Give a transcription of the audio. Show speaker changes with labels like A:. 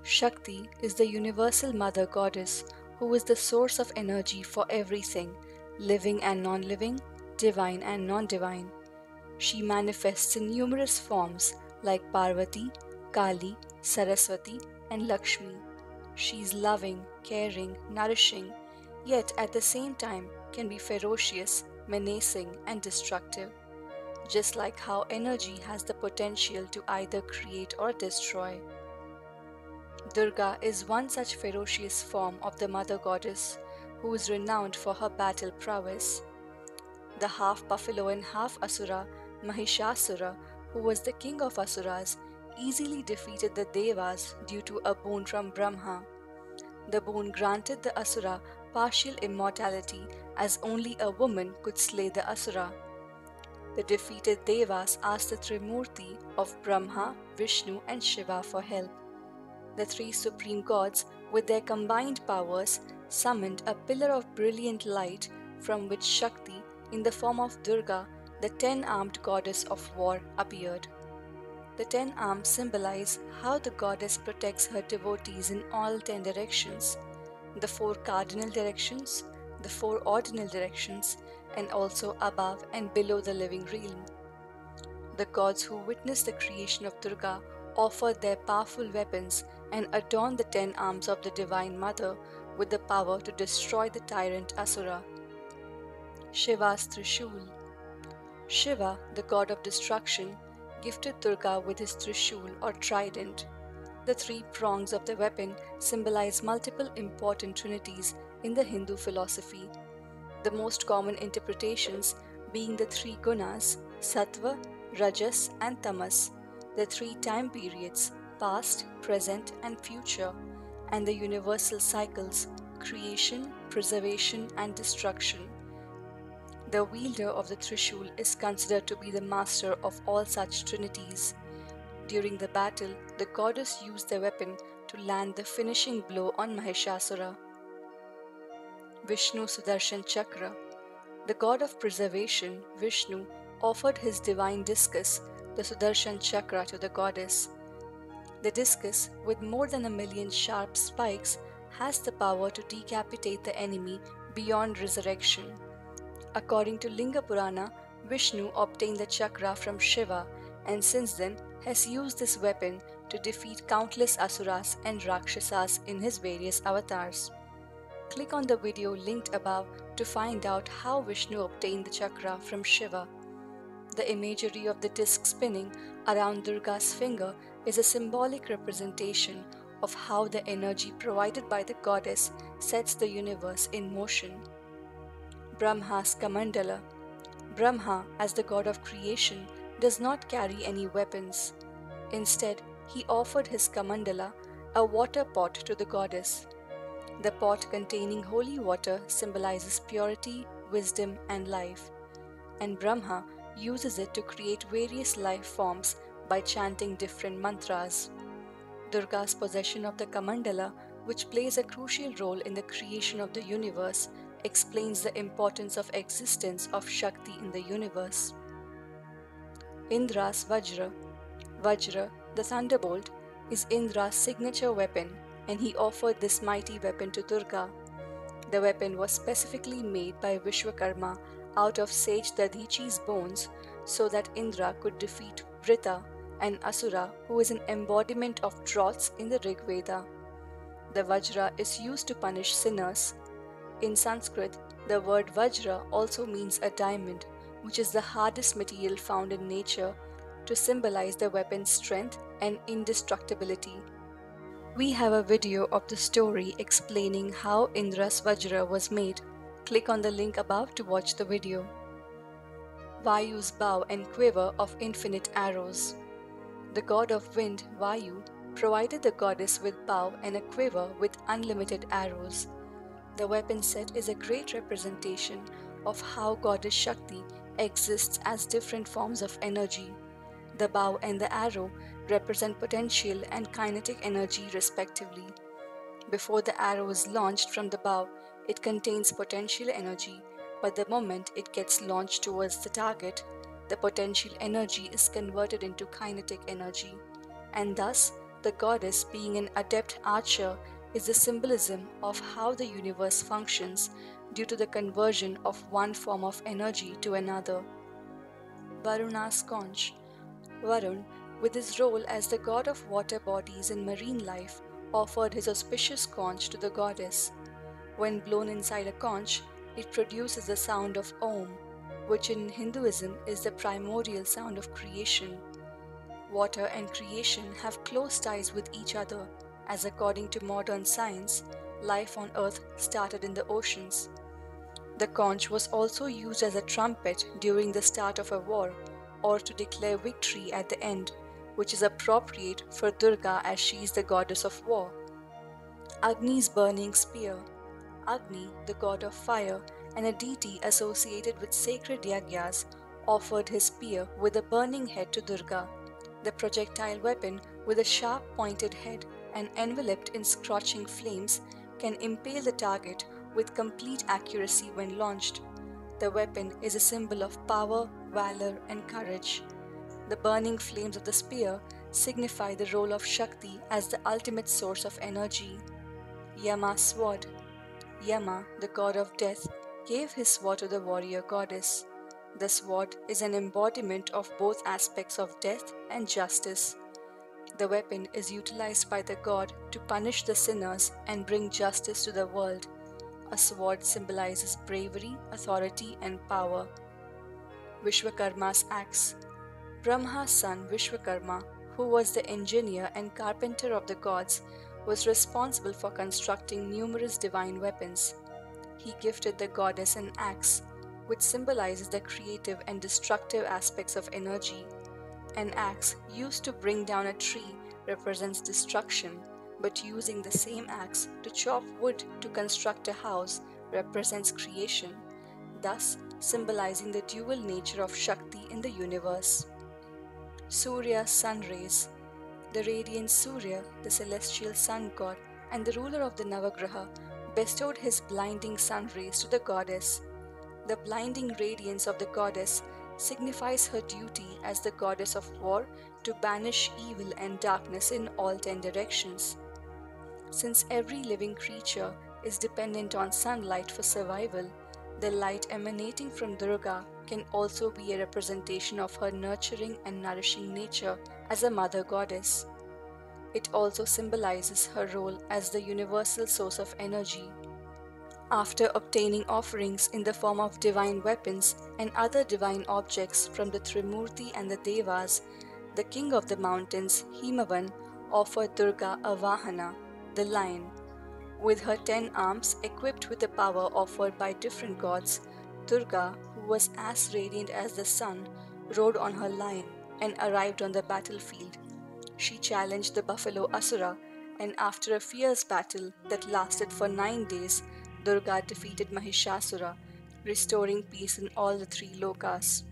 A: Shakti is the universal mother goddess who is the source of energy for everything, living and non-living, divine and non-divine. She manifests in numerous forms like Parvati, Kali, Saraswati, and Lakshmi. She is loving, caring, nourishing, yet at the same time can be ferocious, menacing, and destructive. Just like how energy has the potential to either create or destroy. Durga is one such ferocious form of the mother goddess who is renowned for her battle prowess. The half buffalo and half asura, Mahishasura, who was the king of asuras, easily defeated the devas due to a boon from Brahma. The boon granted the asura partial immortality, as only a woman could slay the asura. The defeated devas asked the Trimurti of Brahma, Vishnu and Shiva for help. The three supreme gods, with their combined powers, summoned a pillar of brilliant light from which Shakti, in the form of Durga, the 10-armed goddess of war, appeared. The 10 arms symbolize how the goddess protects her devotees in all 10 directions, the 4 cardinal directions, the 4 ordinal directions, and also above and below the living realm. The gods who witnessed the creation of Durga offered their powerful weapons and adorned the 10 arms of the Divine Mother with the power to destroy the tyrant asura. Shiva's Trishul. Shiva, the god of destruction, gifted Durga with his Trishul or trident. The 3 prongs of the weapon symbolize multiple important trinities in the Hindu philosophy, the most common interpretations being the 3 Gunas, Sattva, Rajas and Tamas, the 3 time periods, past, present and future, and the universal cycles, creation, preservation and destruction. The wielder of the Trishul is considered to be the master of all such trinities. During the battle, the goddess used the weapon to land the finishing blow on Mahishasura. Vishnu Sudarshan Chakra. The god of preservation, Vishnu, offered his divine discus, the Sudarshan Chakra, to the goddess. The discus, with more than 1,000,000 sharp spikes, has the power to decapitate the enemy beyond resurrection. According to Linga Purana, Vishnu obtained the chakra from Shiva and since then has used this weapon to defeat countless asuras and rakshasas in his various avatars. Click on the video linked above to find out how Vishnu obtained the chakra from Shiva. The imagery of the disc spinning around Durga's finger is a symbolic representation of how the energy provided by the goddess sets the universe in motion. Brahma's Kamandala. Brahma, as the god of creation, does not carry any weapons. Instead, he offered his Kamandala, a water pot, to the goddess. The pot containing holy water symbolizes purity, wisdom, and life, and Brahma uses it to create various life forms by chanting different mantras. Durga's possession of the Kamandala, which plays a crucial role in the creation of the universe, explains the importance of existence of Shakti in the universe. Indra's Vajra. Vajra, the thunderbolt, is Indra's signature weapon, and he offered this mighty weapon to Durga. The weapon was specifically made by Vishwakarma out of sage Dadhichi's bones so that Indra could defeat Vrita, an asura who is an embodiment of droughts in the Rig Veda. The Vajra is used to punish sinners. In Sanskrit, the word Vajra also means a diamond, which is the hardest material found in nature, to symbolize the weapon's strength and indestructibility. We have a video of the story explaining how Indra's Vajra was made. Click on the link above to watch the video. Vayu's bow and quiver of infinite arrows. The god of wind, Vayu, provided the goddess with bow and a quiver with unlimited arrows. The weapon set is a great representation of how Goddess Shakti exists as different forms of energy. The bow and the arrow represent potential and kinetic energy respectively. Before the arrow is launched from the bow, it contains potential energy, but the moment it gets launched towards the target, the potential energy is converted into kinetic energy, and thus The goddess, being an adept archer, is the symbolism of how the universe functions due to the conversion of one form of energy to another. Varuna's conch. Varun, with his role as the god of water bodies and marine life, offered his auspicious conch to the goddess. When blown inside a conch, it produces the sound of Om, which in Hinduism is the primordial sound of creation. Water and creation have close ties with each other, as according to modern science, life on Earth started in the oceans. The conch was also used as a trumpet during the start of a war, or to declare victory at the end, which is appropriate for Durga as she is the goddess of war. Agni's burning spear. Agni, the god of fire and a deity associated with sacred yagyas, offered his spear with a burning head to Durga. The projectile weapon, with a sharp pointed head and enveloped in scorching flames, can impale the target with complete accuracy when launched. The weapon is a symbol of power, valor, and courage. The burning flames of the spear signify the role of Shakti as the ultimate source of energy. Yama's sword. Yama, the god of death, gave his sword to the warrior goddess. The sword is an embodiment of both aspects of death and justice. The weapon is utilized by the god to punish the sinners and bring justice to the world. A sword symbolizes bravery, authority, and power. Vishwakarma's axe. Brahma's son Vishwakarma, who was the engineer and carpenter of the gods, was responsible for constructing numerous divine weapons. He gifted the goddess an axe, which symbolizes the creative and destructive aspects of energy. An axe used to bring down a tree represents destruction, but using the same axe to chop wood to construct a house represents creation, thus symbolizing the dual nature of Shakti in the universe. Surya's sun rays. The radiant Surya, the celestial sun god and the ruler of the Navagraha, bestowed his blinding sun rays to the goddess. The blinding radiance of the goddess signifies her duty as the goddess of war to banish evil and darkness in all 10 directions. Since every living creature is dependent on sunlight for survival, the light emanating from Durga can also be a representation of her nurturing and nourishing nature as a mother goddess. It also symbolizes her role as the universal source of energy. After obtaining offerings in the form of divine weapons and other divine objects from the Trimurti and the devas, the king of the mountains, Himavan, offered Durga a Vahana, the lion. With her 10 arms equipped with the power offered by different gods, Durga, who was as radiant as the sun, rode on her lion and arrived on the battlefield. She challenged the buffalo Asura, and after a fierce battle that lasted for 9 days, Durga defeated Mahishasura, restoring peace in all the 3 lokas.